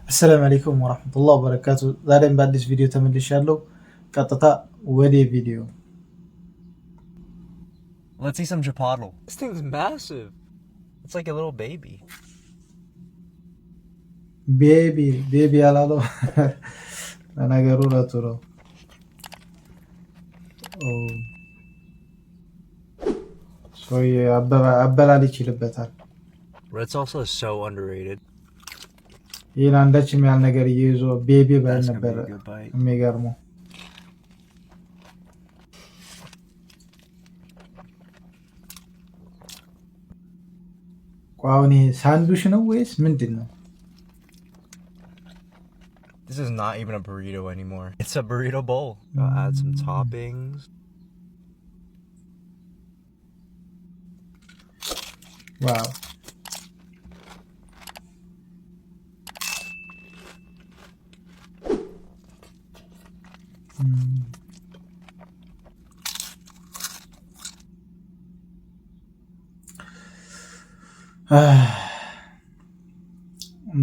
السلام عليكم ورحمة الله وبركاته. ዛሬም በአዲስ ቪዲዮ ተመልሻለሁ። ቀጥታ ወደ ቪዲዮ Let's see some Chipotle. This thing's massive. It's like a little baby. ቤቢ ያላለው ለነገሩ ለቱ ነው። ሶይ አበላል ይችልበታል። Red salsa is so underrated. ይህን አንዳችም ያህል ነገር እየይዞ ቤቢ ባል ነበር የሚገርመው። ቋውን ይሄ ሳንዱሽ ነው ወይስ ምንድን ነው? This is not even a burrito anymore. It's a burrito bowl. I'll add some toppings. Wow.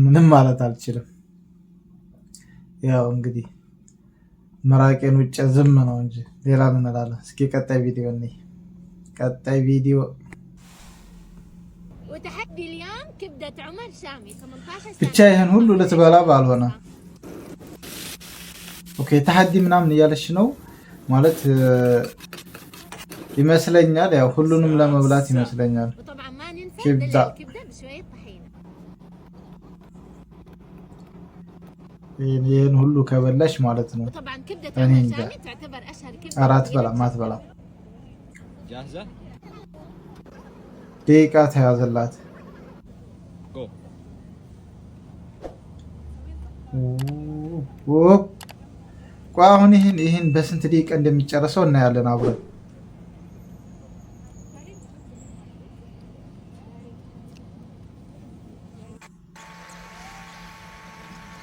ምንም ማለት አልችልም። ያው እንግዲህ መራቄን ውጭ ዝም ነው እንጂ ሌላ ምን እላለሁ። እስኪ ቀጣይ ቪዲዮ ነኝ። ቀጣይ ቪዲዮ وتحدي اليوم كبدة عمر شامي 18 سنة ብቻ ይሄን ሁሉ ልትበላ ባልሆነ። ኦኬ ተሐዲ ምናምን እያለች ነው ማለት ይመስለኛል። ያው ሁሉንም ለመብላት ይመስለኛል። وطبعا ما ننسى كبدة. الكبدة بشوية طحينة. ይሄን ሁሉ ከበላሽ ማለት ነው وطبعا كبدة أنا عمر إنجا. شامي تعتبر أشهر كبدة አራት موجودة በላ في ማትበላ جاهزة? ደቂቃ ተያዘላት። Go. ቆይ አሁን ይሄን በስንት ደቂቃ እንደሚጨርሰው እናያለን አብረን።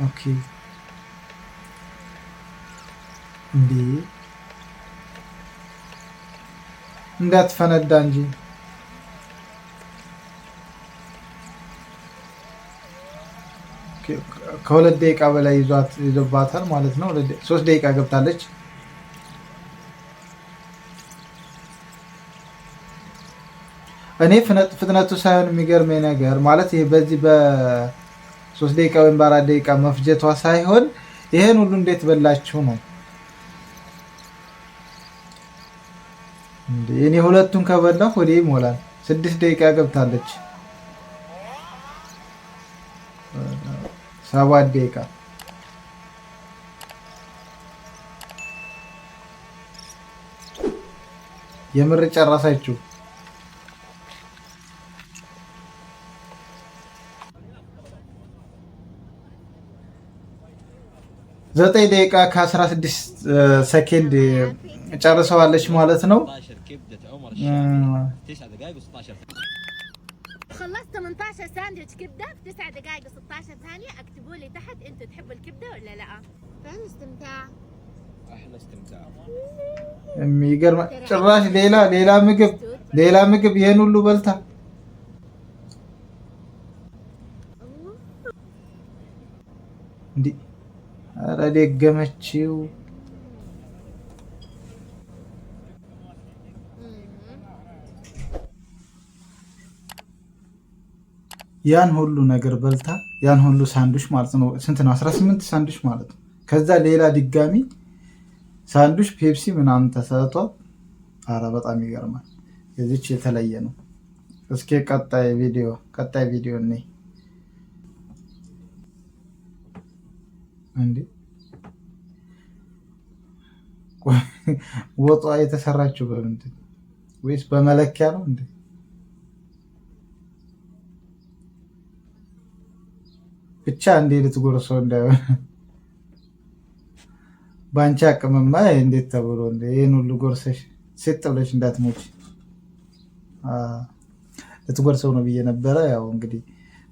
ኦኬ እንዴ እንዳትፈነዳ እንጂ ከሁለት ደቂቃ በላይ ይዞባታል ማለት ነው። 3 ደቂቃ ገብታለች። እኔ ፍጥነቱ ሳይሆን የሚገርመኝ ነገር ማለት ይሄ በዚህ በ3 ደቂቃ ወይም በ4 ደቂቃ መፍጀቷ ሳይሆን ይሄን ሁሉ እንዴት በላችሁ ነው እንዴ። እኔ ሁለቱን ከበላሁ ወዲህ ይሞላል። 6 ደቂቃ ገብታለች። 7 ደቂቃ የምር ጨረሳችሁ። 9 ደቂቃ ከ16 ሰከንድ ጨርሰዋለች ማለት ነው። خلصت 18 ساندويتش كبدة في 9 دقائق و16 ثانية. اكتبوا لي تحت انتوا تحبوا الكبدة ولا لا. فين الاستمتاع؟ أحلى استمتاع. የሚገርም ጭራሽ ሌላ ምግብ ይሄን ሁሉ በልታ እንዴ! ኧረ ደገመችው። ያን ሁሉ ነገር በልታ ያን ሁሉ ሳንዱሽ ማለት ነው። ስንት ነው? 18 ሳንዱሽ ማለት ነው። ከዛ ሌላ ድጋሚ ሳንዱሽ ፔፕሲ ምናምን ተሰጥቷል። አረ በጣም ይገርማል። የዚች የተለየ ነው። እስኪ ቀጣይ ቪዲዮ ነይ እንዴ! ወጧ የተሰራችው በምንድን ወይስ በመለኪያ ነው እንዴ? ብቻ እንዴ ልትጎርሰው እንዳይሆን ባንቺ አቅምማ እንዴት ተብሎ እንዴ ይሄን ሁሉ ጎርሰሽ ሴት ብለሽ እንዳትሞች ልትጎርሰው ነው ብዬ ነበረ። ያው እንግዲህ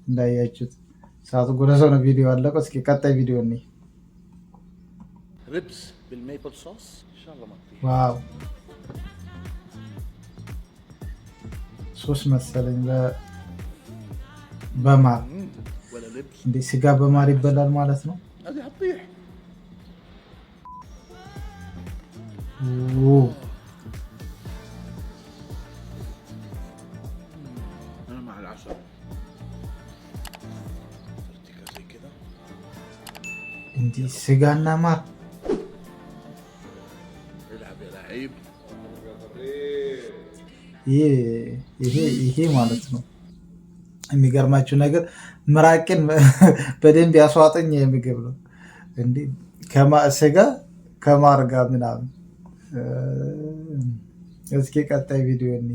እንዳያችሁት ሰዓቱ ጎርሰው ነው። ቪዲዮ አለቀው። እስኪ ቀጣይ ቪዲዮ ነይ ريبس بالميبل صوص ان شاء الله ما فيه. ዋው ሶስ መሰለኝ በማር ولا لبس. እንዴ ስጋ በማር ይበላል ማለት ነው? هذه هتطيح. انا مع العسل. ترتيكه زي كده. እንዴ ስጋና ማር العب يا لعيب. ይሄ ማለት ነው። የሚገርማችሁ ነገር ምራቅን በደንብ ያስዋጠኝ የምግብ ነው። እንዴ ስጋ ከማር ጋር ምናምን። እስኪ ቀጣይ ቪዲዮ እኔ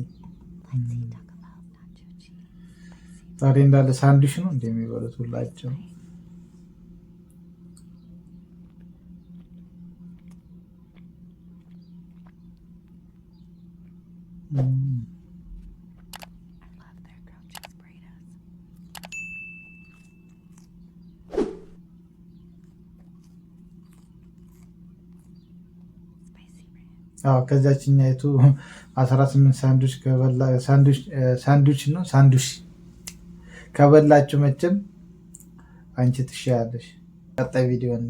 ዛሬ እንዳለ ሳንዱች ነው እንደሚበሉት ሁላቸው። አዎ ከዛችኛይቱ 18 ሳንዱች ከበላ ሳንዱች ከበላችሁ መቼም አንቺ ትሻያለሽ። ቀጣይ ቪዲዮ እኔ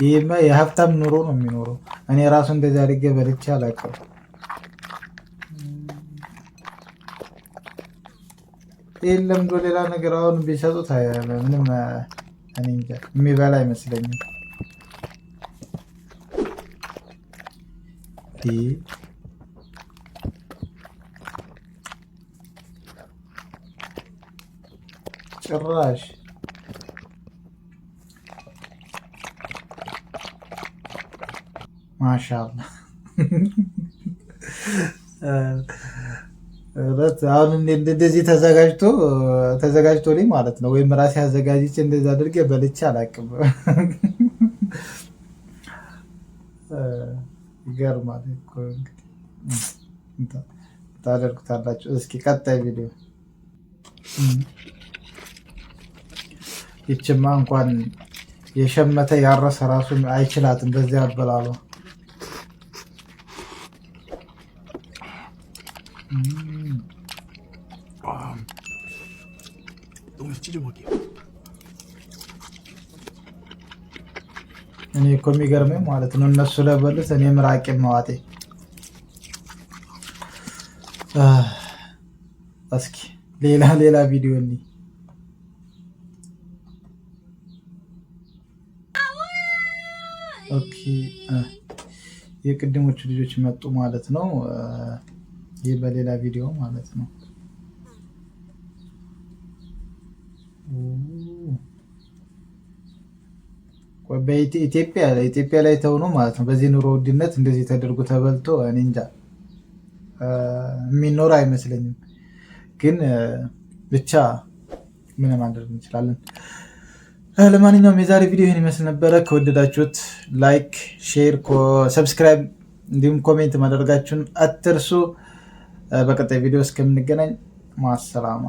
ይሄማ የሀብታም ኑሮ ነው የሚኖረው። እኔ ራሱ እንደዚህ አድርጌ በልቼ አላውቅም። የለም ዶ ሌላ ነገር አሁን ቢሰጡት ምንም እኔ እንጃ የሚበላ አይመስለኝም። ጭራሽ ማሻአላ አሁን እንደዚህ ተዘጋጅቶልኝ ማለት ነው። ወይም ራሴ አዘጋጅቼ እንደዚህ አድርጌ በልቼ አላውቅም። ይገርማል እኮ እንግዲህ ታደርጉታላችሁ። እስኪ ቀጣይ ቪዲዮ ይችማ እንኳን የሸመተ ያረሰ ራሱ አይችላትም በዚህ አበላሏ። እኔ እኮ የሚገርመኝ ማለት ነው እነሱ ለበሉት እኔ ምራቄን መዋጤ። እስኪ ሌላ ቪዲዮ እኔ ኦኬ የቅድሞቹ ልጆች መጡ ማለት ነው። ይህ በሌላ ቪዲዮ ማለት ነው። በኢትዮጵያ ላይ ተሆኖ ማለት ነው። በዚህ ኑሮ ውድነት እንደዚህ ተደርጎ ተበልቶ እኔ እንጃ የሚኖር አይመስለኝም። ግን ብቻ ምን ማድረግ እንችላለን። ለማንኛውም የዛሬ ቪዲዮ ይህን ይመስል ነበረ። ከወደዳችሁት ላይክ፣ ሼር፣ ሰብስክራይብ እንዲሁም ኮሜንት ማድረጋችሁን አትርሱ። በቀጣይ ቪዲዮ እስከምንገናኝ ማሰላማ